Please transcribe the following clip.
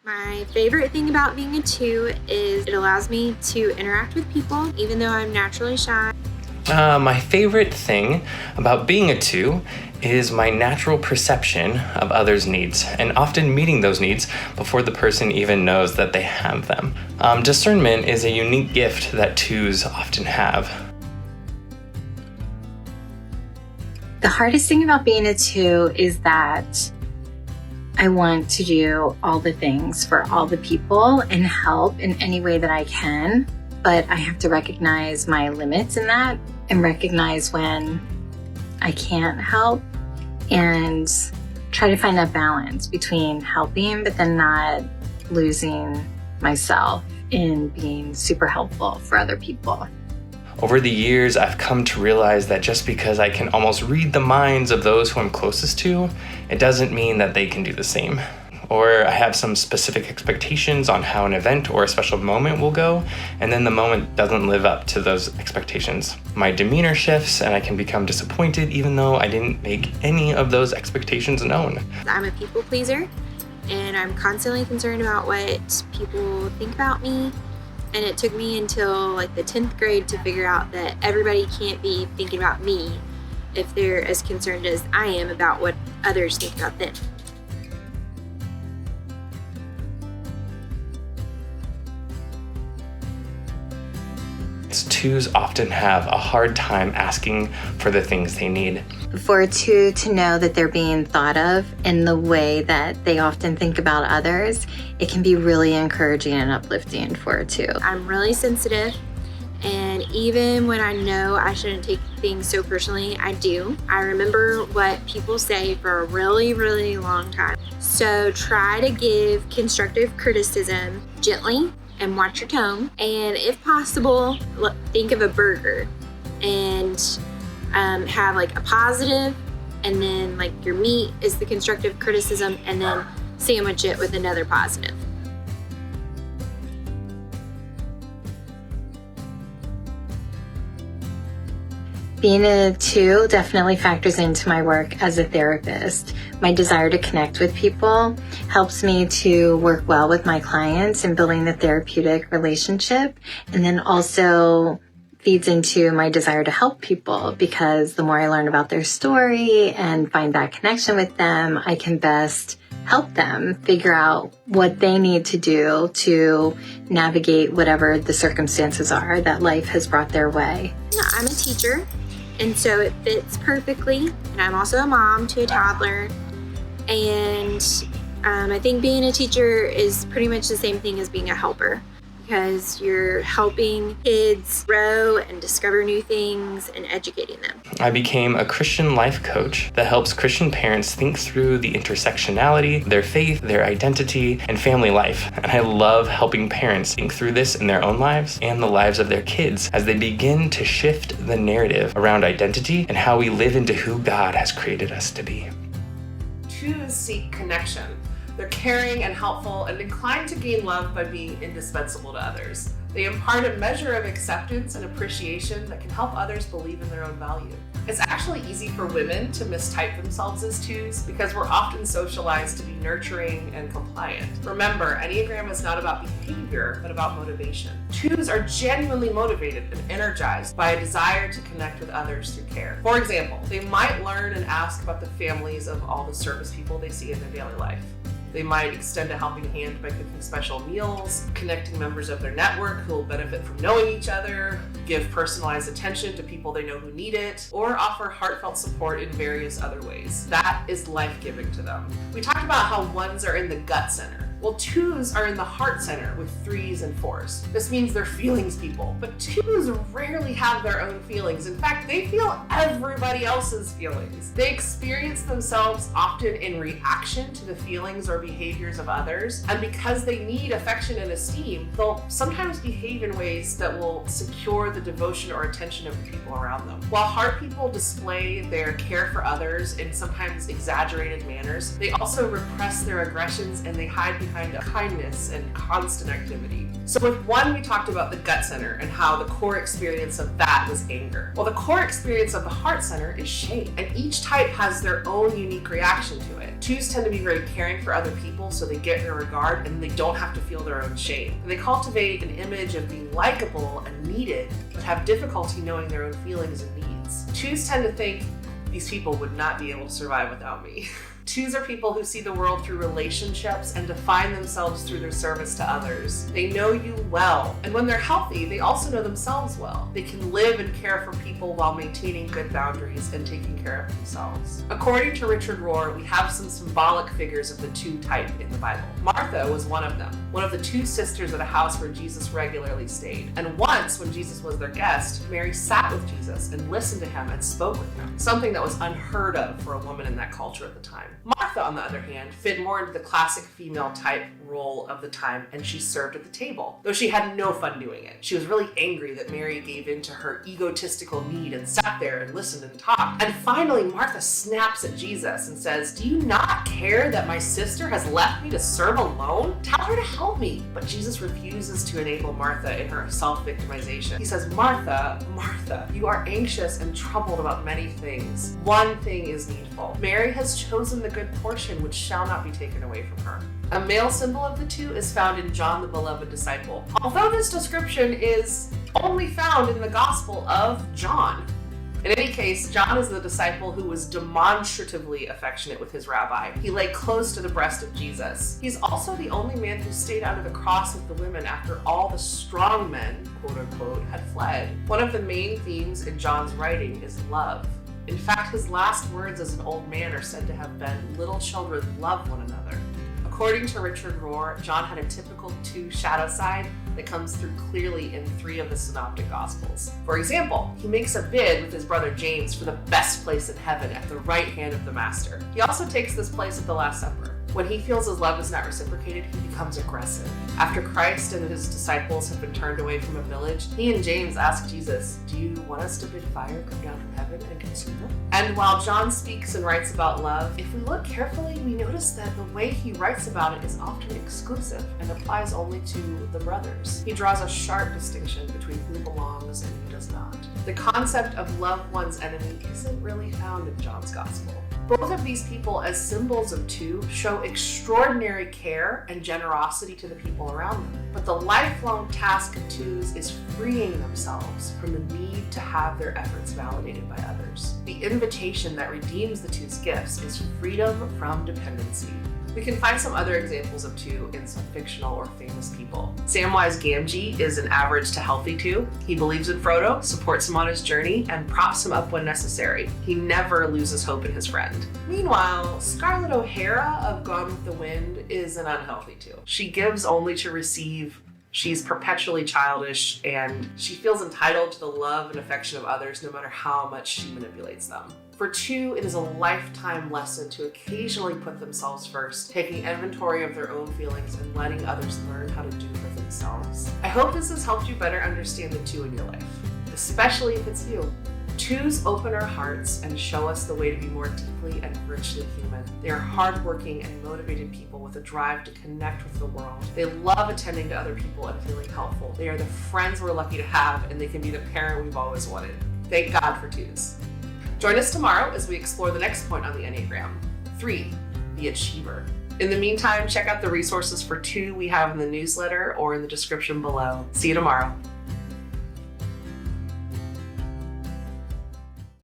My favorite thing about being a 2 is it allows me to interact with people, even though I'm naturally shy. My favorite thing about being a 2 is my natural perception of others' needs and often meeting those needs before the person even knows that they have them. Discernment is a unique gift that 2s often have. The hardest thing about being a 2 is that I want to do all the things for all the people and help in any way that I can, but I have to recognize my limits in that and recognize when I can't help and try to find that balance between helping but then not losing myself in being super helpful for other people. Over the years, I've come to realize that just because I can almost read the minds of those who I'm closest to, it doesn't mean that they can do the same. Or I have some specific expectations on how an event or a special moment will go, and then the moment doesn't live up to those expectations. My demeanor shifts and I can become disappointed even though I didn't make any of those expectations known. I'm a people pleaser, and I'm constantly concerned about what people think about me. And it took me until like the 10th grade to figure out that everybody can't be thinking about me if they're as concerned as I am about what others think about them. Twos often have a hard time asking for the things they need. For a 2 to know that they're being thought of in the way that they often think about others, it can be really encouraging and uplifting for a 2. I'm really sensitive, and even when I know I shouldn't take things so personally, I do. I remember what people say for a really, really long time. So try to give constructive criticism gently and watch your tone. And if possible, think of a burger and have like a positive, and then like your meat is the constructive criticism, and then sandwich it with another positive. Being a 2 definitely factors into my work as a therapist. My desire to connect with people helps me to work well with my clients in building the therapeutic relationship, and then also feeds into my desire to help people, because the more I learn about their story and find that connection with them, I can best help them figure out what they need to do to navigate whatever the circumstances are that life has brought their way. I'm a teacher, and so it fits perfectly. And I'm also a mom to a toddler. And I think being a teacher is pretty much the same thing as being a helper, because you're helping kids grow and discover new things and educating them. I became a Christian life coach that helps Christian parents think through the intersectionality, their faith, their identity, and family life. And I love helping parents think through this in their own lives and the lives of their kids as they begin to shift the narrative around identity and how we live into who God has created us to be. 2s seek connection. They're caring and helpful and inclined to gain love by being indispensable to others. They impart a measure of acceptance and appreciation that can help others believe in their own value. It's actually easy for women to mistype themselves as 2s because we're often socialized to be nurturing and compliant. Remember, Enneagram is not about behavior, but about motivation. 2s are genuinely motivated and energized by a desire to connect with others through care. For example, they might learn and ask about the families of all the service people they see in their daily life. They might extend a helping hand by cooking special meals, connecting members of their network who will benefit from knowing each other, give personalized attention to people they know who need it, or offer heartfelt support in various other ways. That is life-giving to them. We talked about how 1s are in the gut center. Well, 2s are in the heart center with 3s and 4s. This means they're feelings people, but 2s rarely have their own feelings. In fact, they feel everybody else's feelings. They experience themselves often in reaction to the feelings or behaviors of others, and because they need affection and esteem, they'll sometimes behave in ways that will secure the devotion or attention of the people around them. While heart people display their care for others in sometimes exaggerated manners, they also repress their aggressions and they hide behind kindness and constant activity. So with 1, we talked about the gut center and how the core experience of that was anger. Well, the core experience of the heart center is shame, and each type has their own unique reaction to it. 2s tend to be very caring for other people, so they get their regard and they don't have to feel their own shame. And they cultivate an image of being likable and needed, but have difficulty knowing their own feelings and needs. 2s tend to think, these people would not be able to survive without me. 2s are people who see the world through relationships and define themselves through their service to others. They know you well, and when they're healthy, they also know themselves well. They can live and care for people while maintaining good boundaries and taking care of themselves. According to Richard Rohr, we have some symbolic figures of the 2 type in the Bible. Martha was one of them, one of the 2 sisters at a house where Jesus regularly stayed. And once, when Jesus was their guest, Mary sat with Jesus and listened to him and spoke with him, something that was unheard of for a woman in that culture at the time. Martha, on the other hand, fit more into the classic female type role of the time, and she served at the table, though she had no fun doing it. She was really angry that Mary gave in to her egotistical need and sat there and listened and talked. And finally, Martha snaps at Jesus and says, "Do you not care that my sister has left me to serve alone? Tell her to help me." But Jesus refuses to enable Martha in her self-victimization. He says, "Martha, Martha, you are anxious and troubled about many things. One thing is needful. Mary has chosen the good portion which shall not be taken away from her." A male symbol of the 2 is found in John, the beloved disciple, although this description is only found in the Gospel of John. In any case, John is the disciple who was demonstratively affectionate with his rabbi. He lay close to the breast of Jesus. He's also the only man who stayed under the cross with the women after all the strong men, quote unquote, had fled. One of the main themes in John's writing is love. In fact, his last words as an old man are said to have been, "Little children, love one another." According to Richard Rohr, John had a typical 2 shadow side that comes through clearly in 3 of the synoptic gospels. For example, he makes a bid with his brother James for the best place in heaven at the right hand of the Master. He also takes this place at the Last Supper. When he feels his love is not reciprocated, he becomes aggressive. After Christ and his disciples have been turned away from a village, he and James ask Jesus, "Do you want us to bid fire come down from heaven and consume them?" And while John speaks and writes about love, if we look carefully, we notice that the way he writes about it is often exclusive and applies only to the brothers. He draws a sharp distinction between who belongs and who does not. The concept of love one's enemy isn't really found in John's gospel. Both of these people, as symbols of 2, show extraordinary care and generosity to the people around them. But the lifelong task of 2s is freeing themselves from the need to have their efforts validated by others. The invitation that redeems the 2's gifts is freedom from dependency. We can find some other examples of 2 in some fictional or famous people. Samwise Gamgee is an average to healthy 2. He believes in Frodo, supports him on his journey, and props him up when necessary. He never loses hope in his friend. Meanwhile, Scarlett O'Hara of Gone with the Wind is an unhealthy 2. She gives only to receive. She's perpetually childish, and she feels entitled to the love and affection of others no matter how much she manipulates them. For 2, it is a lifetime lesson to occasionally put themselves first, taking inventory of their own feelings and letting others learn how to do for themselves. I hope this has helped you better understand the 2 in your life, especially if it's you. 2s open our hearts and show us the way to be more deeply and richly human. They are hardworking and motivated people with a drive to connect with the world. They love attending to other people and feeling helpful. They are the friends we're lucky to have, and they can be the parent we've always wanted. Thank God for 2s. Join us tomorrow as we explore the next point on the Enneagram, 3, the achiever. In the meantime, check out the resources for 2 we have in the newsletter or in the description below. See you tomorrow.